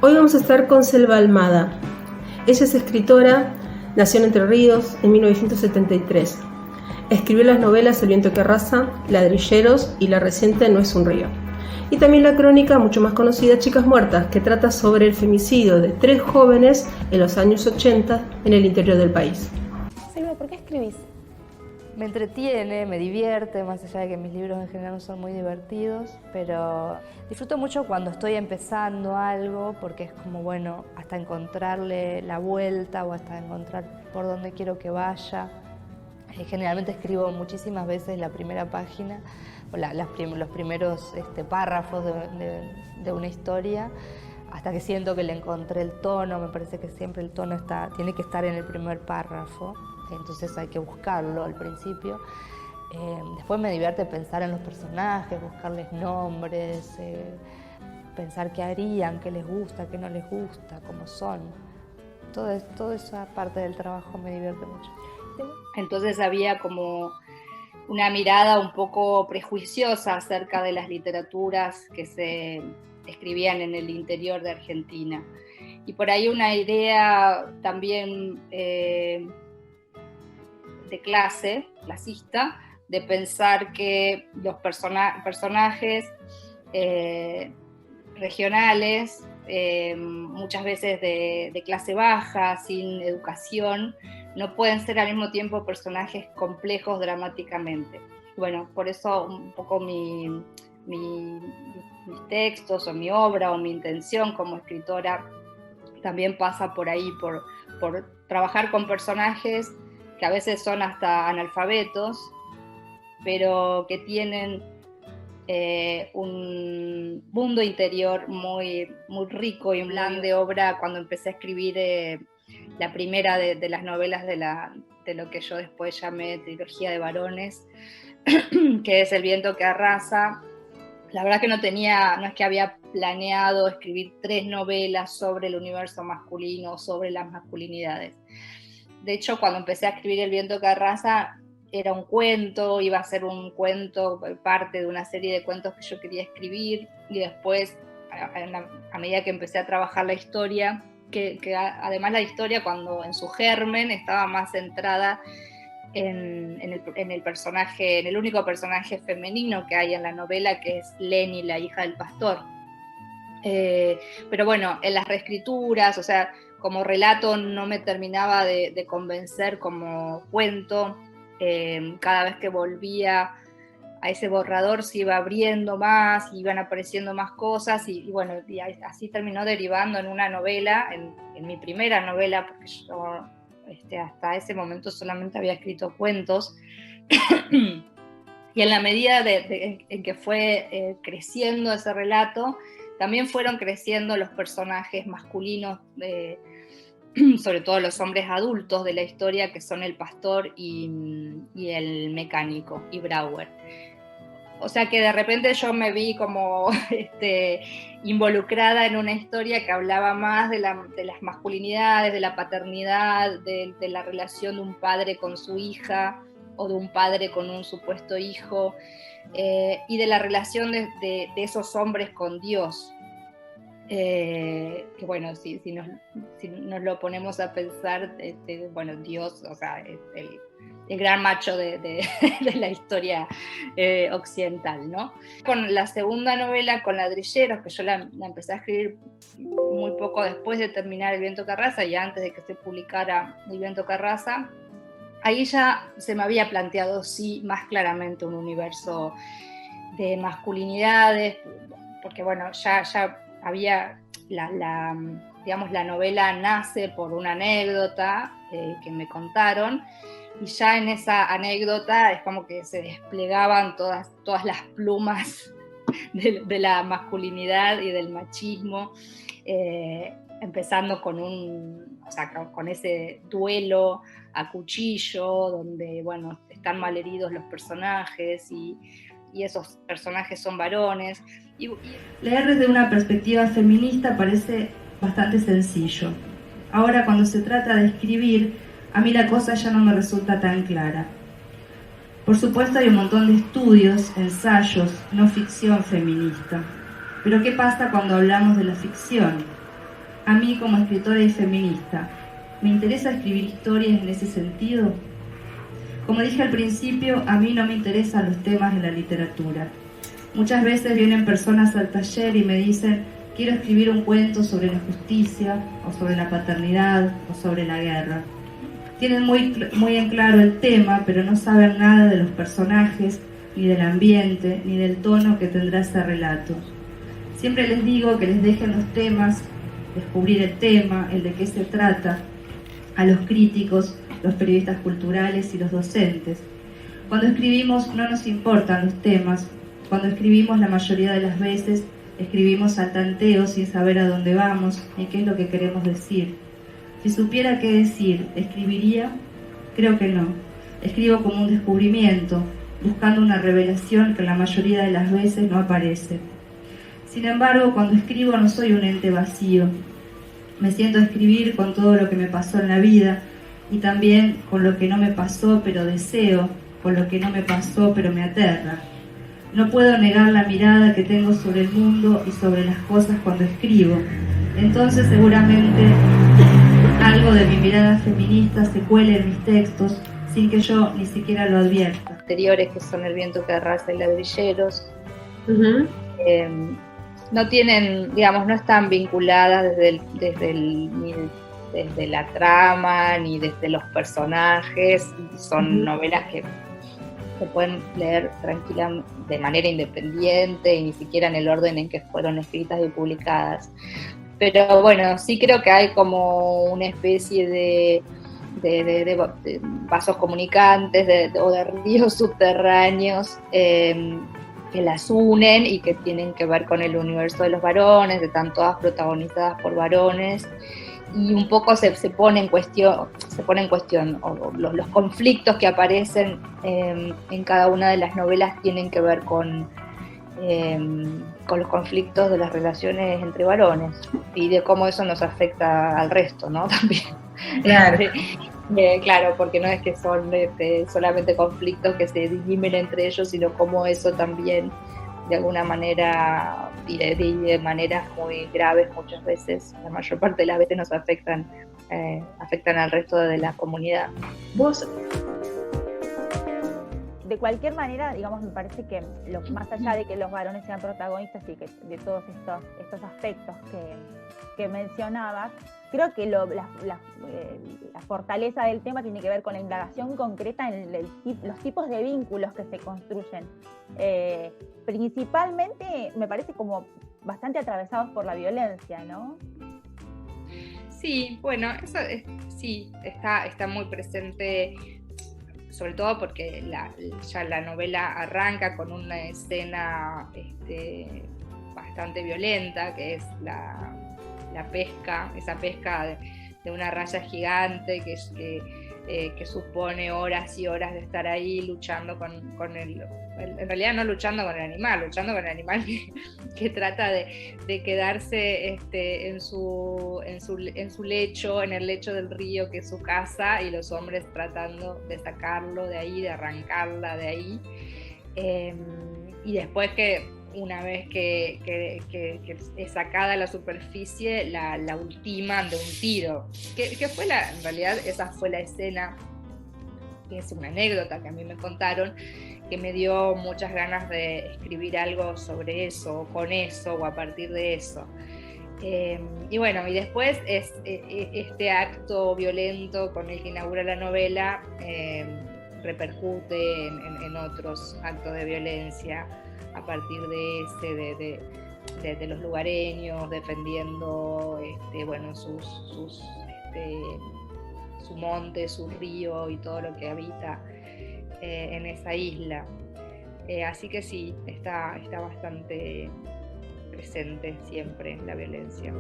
Hoy vamos a estar con Selva Almada. Ella es escritora, nació en Entre Ríos en 1973. Escribió las novelas El viento que arrasa, Ladrilleros y la reciente No es un río. Y también la crónica mucho más conocida Chicas Muertas, que trata sobre el femicidio de 3 jóvenes en los años 80 en el interior del país. Selva, ¿por qué escribís? Me entretiene, me divierte, más allá de que mis libros en general no son muy divertidos, pero disfruto mucho cuando estoy empezando algo, porque es como, bueno, hasta encontrarle la vuelta o hasta encontrar por dónde quiero que vaya. Generalmente escribo muchísimas veces la primera página o los primeros párrafos de una historia, hasta que siento que le encontré el tono. Me parece que siempre el tono tiene que estar en el primer párrafo. Entonces hay que buscarlo al principio. Después me divierte pensar en los personajes, buscarles nombres, pensar qué harían, qué les gusta, qué no les gusta, cómo son. Toda esa parte del trabajo me divierte mucho. Entonces había como una mirada un poco prejuiciosa acerca de las literaturas que se escribían en el interior de Argentina. Y por ahí una idea también de clase, clasista, de pensar que los personajes regionales, muchas veces de clase baja, sin educación, no pueden ser al mismo tiempo personajes complejos dramáticamente. Bueno, por eso un poco mis textos o mi obra o mi intención como escritora también pasa por ahí, por trabajar con personajes que a veces son hasta analfabetos, pero que tienen un mundo interior muy, muy rico y un plan de obra. Cuando empecé a escribir la primera de las novelas de lo que yo después llamé trilogía de varones, que es El viento que arrasa, la verdad que no es que había planeado escribir 3 novelas sobre el universo masculino, sobre las masculinidades. De hecho, cuando empecé a escribir El viento que arrasa, era un cuento, iba a ser un cuento, parte de una serie de cuentos que yo quería escribir, y después, a medida que empecé a trabajar la historia, que además la historia, cuando en su germen, estaba más centrada en el personaje, en el único personaje femenino que hay en la novela, que es Leni, la hija del pastor. Pero bueno, en las reescrituras, o sea, como relato no me terminaba de convencer como cuento. Cada vez que volvía a ese borrador se iba abriendo más, iban apareciendo más cosas y bueno, y así terminó derivando en una novela, en mi primera novela, porque yo hasta ese momento solamente había escrito cuentos. Y en la medida en que fue creciendo ese relato, también fueron creciendo los personajes masculinos, sobre todo los hombres adultos de la historia, que son el pastor y el mecánico, y Brauer. O sea que de repente yo me vi como involucrada en una historia que hablaba más de las masculinidades, de la paternidad, de la relación de un padre con su hija o de un padre con un supuesto hijo, y de la relación de esos hombres con Dios. Que bueno, si nos lo ponemos a pensar, bueno, Dios, o sea, el gran macho de la historia occidental, ¿no? Con la segunda novela, con Ladrilleros, que yo la empecé a escribir muy poco después de terminar El viento que arrasa y antes de que se publicara El viento que arrasa, ahí ya se me había planteado, sí, más claramente un universo de masculinidades, porque bueno, ya había la novela nace por una anécdota que me contaron, y ya en esa anécdota es como que se desplegaban todas las plumas de la masculinidad y del machismo, empezando con ese duelo a cuchillo, donde bueno, están malheridos los personajes y esos personajes son varones. Leer desde una perspectiva feminista parece bastante sencillo. Ahora, cuando se trata de escribir, a mí la cosa ya no me resulta tan clara. Por supuesto, hay un montón de estudios, ensayos, no ficción feminista. Pero ¿qué pasa cuando hablamos de la ficción? A mí, como escritora y feminista, ¿me interesa escribir historias en ese sentido? Como dije al principio, a mí no me interesan los temas de la literatura. Muchas veces vienen personas al taller y me dicen: quiero escribir un cuento sobre la justicia, o sobre la paternidad, o sobre la guerra. Tienen muy en claro el tema, pero no saben nada de los personajes, ni del ambiente, ni del tono que tendrá ese relato. Siempre les digo que les dejen los temas, descubrir el tema, el de qué se trata, a los críticos, los periodistas culturales y los docentes. Cuando escribimos no nos importan los temas. Cuando escribimos, la mayoría de las veces escribimos al tanteo, sin saber a dónde vamos ni qué es lo que queremos decir. Si supiera qué decir, ¿escribiría? Creo que no. Escribo como un descubrimiento, buscando una revelación que la mayoría de las veces no aparece. Sin embargo, cuando escribo no soy un ente vacío. Me siento a escribir con todo lo que me pasó en la vida y también con lo que no me pasó pero deseo, con lo que no me pasó pero me aterra. No puedo negar la mirada que tengo sobre el mundo y sobre las cosas cuando escribo. Entonces seguramente algo de mi mirada feminista se cuele en mis textos sin que yo ni siquiera lo advierta. Anteriores, que son El viento que arrasa y Ladrilleros, no tienen, digamos, no están vinculadas ni desde la trama, ni desde los personajes. Son novelas que se pueden leer tranquilamente, de manera independiente, y ni siquiera en el orden en que fueron escritas y publicadas. Pero bueno, sí creo que hay como una especie de vasos comunicantes o de ríos subterráneos que las unen y que tienen que ver con el universo de los varones, están todas protagonizadas por varones, y un poco se pone en cuestión los conflictos que aparecen en cada una de las novelas tienen que ver con los conflictos de las relaciones entre varones y de cómo eso nos afecta al resto, ¿no? También. Claro. Claro, porque no es que son solamente conflictos que se dirimen entre ellos, sino cómo eso también, de alguna manera, y de maneras muy graves muchas veces, la mayor parte de las veces nos afectan al resto de la comunidad. Vos... De cualquier manera, digamos, me parece que más allá de que los varones sean protagonistas y que de todos estos aspectos que mencionabas, creo que la fortaleza del tema tiene que ver con la indagación concreta en los tipos de vínculos que se construyen. Principalmente, me parece como bastante atravesados por la violencia, ¿no? Sí, bueno, eso sí, está muy presente, sobre todo porque ya la novela arranca con una escena bastante violenta, que es la pesca, esa pesca de una raya gigante que supone horas y horas de estar ahí luchando con en realidad no luchando con el animal que trata de quedarse en su lecho, en el lecho del río que es su casa, y los hombres tratando de sacarlo de ahí, de arrancarla de ahí, y después que una vez que es sacada a la superficie, la ultiman de un tiro. Que fue en realidad esa fue la escena, que es una anécdota que a mí me contaron, que me dio muchas ganas de escribir algo sobre eso, con eso, o a partir de eso. Y bueno, y después es este acto violento con el que inaugura la novela, repercute en otros actos de violencia a partir de los lugareños defendiendo su monte, su río y todo lo que habita en esa isla. Así que sí, está bastante presente siempre la violencia.